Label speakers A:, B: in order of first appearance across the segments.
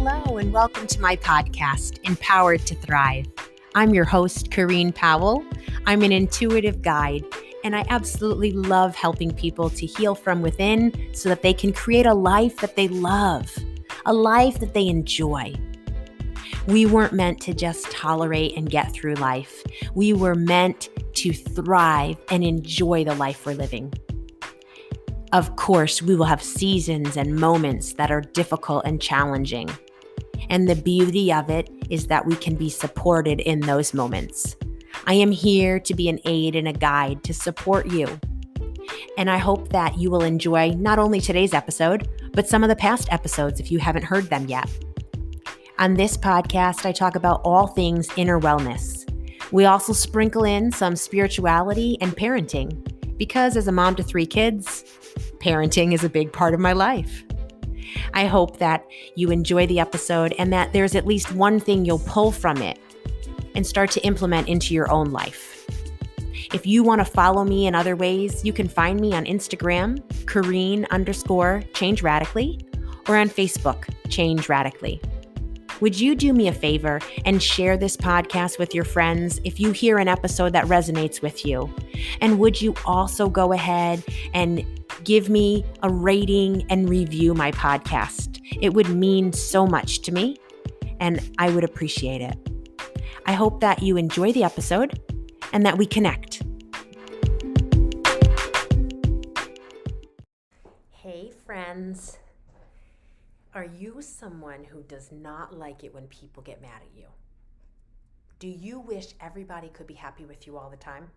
A: Hello, and welcome to my podcast, Empowered to Thrive. I'm your host, Corrine Powell. I'm an intuitive guide, and I absolutely love helping people to heal from within so that they can create a life that they love, a life that they enjoy. We weren't meant to just tolerate and get through life. We were meant to thrive and enjoy the life we're living. Of course, we will have seasons and moments that are difficult and challenging. And the beauty of it is that we can be supported in those moments. I am here to be an aid and a guide to support you. And I hope that you will enjoy not only today's episode, but some of the past episodes if you haven't heard them yet. On this podcast, I talk about all things inner wellness. We also sprinkle in some spirituality and parenting, because as a mom to 3 kids, parenting is a big part of my life. I hope that you enjoy the episode and that there's at least one thing you'll pull from it and start to implement into your own life. If you want to follow me in other ways, you can find me on Instagram, Corrine_Change Radically, or on Facebook, Change Radically. Would you do me a favor and share this podcast with your friends if you hear an episode that resonates with you? And would you also go ahead and give me a rating and review my podcast? It would mean so much to me, and I would appreciate it. I hope that you enjoy the episode and that we connect. Hey, friends. Are you someone who does not like it when people get mad at you? Do you wish everybody could be happy with you all the time?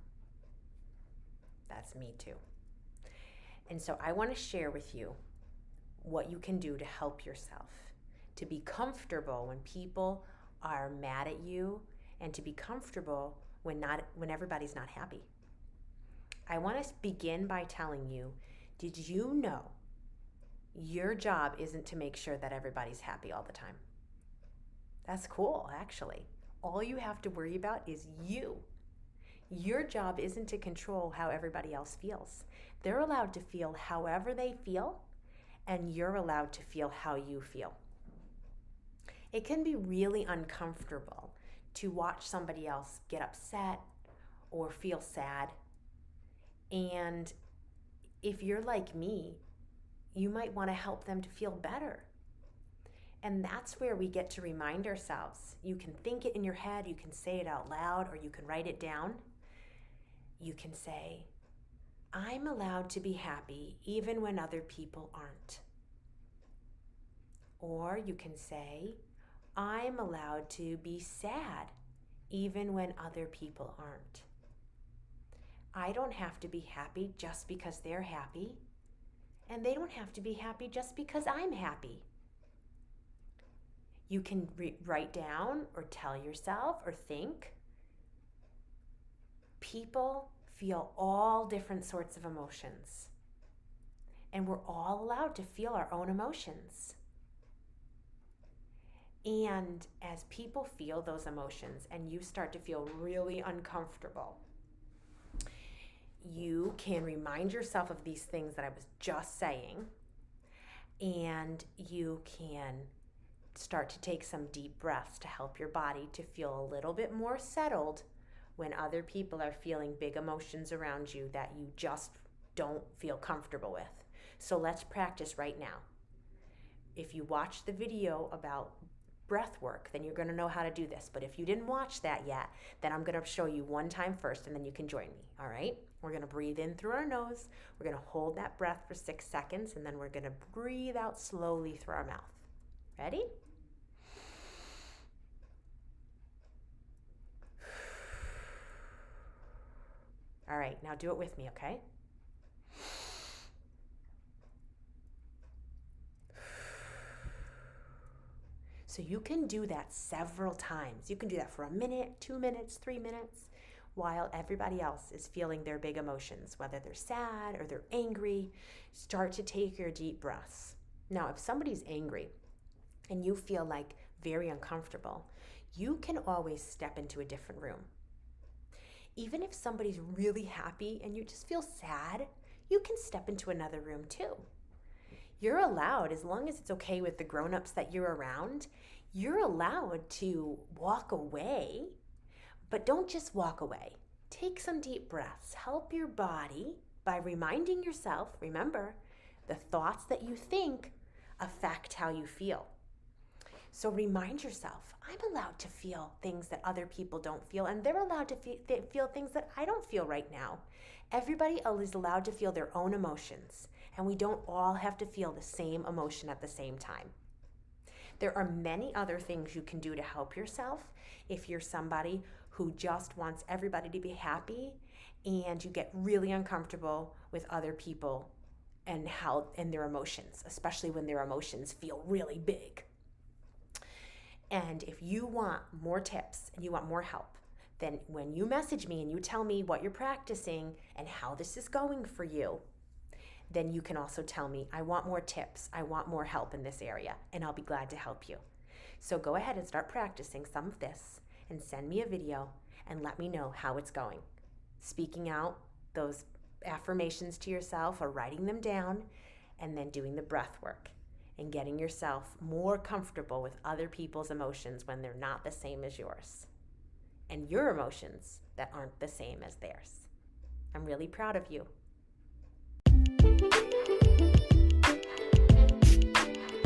A: That's me too. And so I want to share with you what you can do to help yourself, to be comfortable when people are mad at you, and to be comfortable when everybody's not happy. I want to begin by telling you, did you know your job isn't to make sure that everybody's happy all the time? That's cool, actually. All you have to worry about is you. Your job isn't to control how everybody else feels. They're allowed to feel however they feel, and you're allowed to feel how you feel. It can be really uncomfortable to watch somebody else get upset or feel sad. And if you're like me, you might want to help them to feel better. And that's where we get to remind ourselves. You can think it in your head, you can say it out loud, or you can write it down. You can say, I'm allowed to be happy even when other people aren't. Or you can say, I'm allowed to be sad even when other people aren't. I don't have to be happy just because they're happy. And they don't have to be happy just because I'm happy. You can write down or tell yourself or think. People feel all different sorts of emotions. And we're all allowed to feel our own emotions. And as people feel those emotions and you start to feel really uncomfortable, you can remind yourself of these things that I was just saying, and you can start to take some deep breaths to help your body to feel a little bit more settled when other people are feeling big emotions around you that you just don't feel comfortable with. So let's practice right now. If you watch the video about breath work, then you're going to know how to do this. But if you didn't watch that yet, then I'm going to show you one time first, and then you can join me, all right? We're going to breathe in through our nose. We're going to hold that breath for 6 seconds, and then we're going to breathe out slowly through our mouth. Ready? All right, now do it with me, okay? So you can do that several times. You can do that for 1 minute, 2 minutes, 3 minutes, while everybody else is feeling their big emotions, whether they're sad or they're angry. Start to take your deep breaths. Now, if somebody's angry and you feel like very uncomfortable, you can always step into a different room. Even if somebody's really happy and you just feel sad, you can step into another room too. You're allowed, as long as it's okay with the grown-ups that you're around, you're allowed to walk away, but don't just walk away. Take some deep breaths. Help your body by reminding yourself, remember, the thoughts that you think affect how you feel. So remind yourself, I'm allowed to feel things that other people don't feel, and they're allowed to feel things that I don't feel right now. Everybody is allowed to feel their own emotions, and we don't all have to feel the same emotion at the same time. There are many other things you can do to help yourself if you're somebody who just wants everybody to be happy and you get really uncomfortable with other people and their emotions, especially when their emotions feel really big. And if you want more tips and you want more help, then when you message me and you tell me what you're practicing and how this is going for you, then you can also tell me, I want more tips, I want more help in this area, and I'll be glad to help you. So go ahead and start practicing some of this and send me a video and let me know how it's going. Speaking out those affirmations to yourself or writing them down, and then doing the breath work and getting yourself more comfortable with other people's emotions when they're not the same as yours, and your emotions that aren't the same as theirs. I'm really proud of you.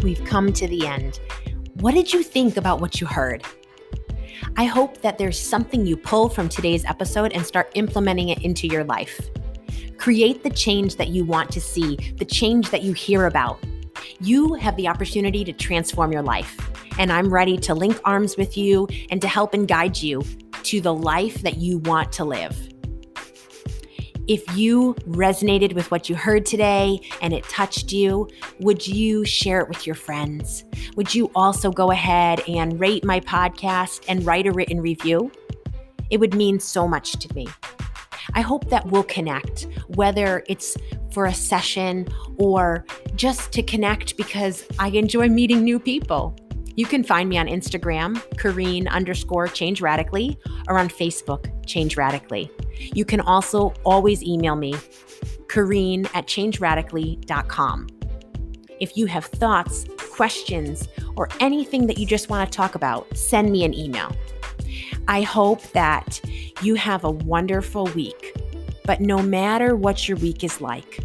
A: We've come to the end. What did you think about what you heard? I hope that there's something you pull from today's episode and start implementing it into your life. Create the change that you want to see, the change that you hear about. You have the opportunity to transform your life, and I'm ready to link arms with you and to help and guide you to the life that you want to live. If you resonated with what you heard today and it touched you, would you share it with your friends? Would you also go ahead and rate my podcast and write a written review? It would mean so much to me. I hope that we'll connect, whether it's for a session or just to connect because I enjoy meeting new people. You can find me on Instagram, Kareen_Change Radically, or on Facebook, Change Radically. You can also always email me, Kareen@changeradically.com. If you have thoughts, questions, or anything that you just want to talk about, send me an email. I hope that you have a wonderful week. But no matter what your week is like,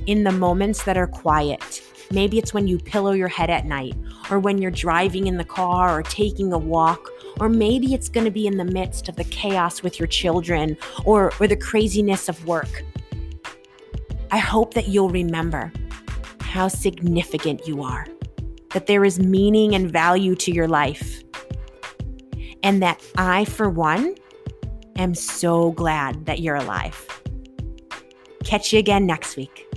A: in the moments that are quiet, maybe it's when you pillow your head at night, or when you're driving in the car or taking a walk, or maybe it's going to be in the midst of the chaos with your children or the craziness of work. I hope that you'll remember how significant you are, that there is meaning and value to your life, and that I, for one, am so glad that you're alive. Catch you again next week.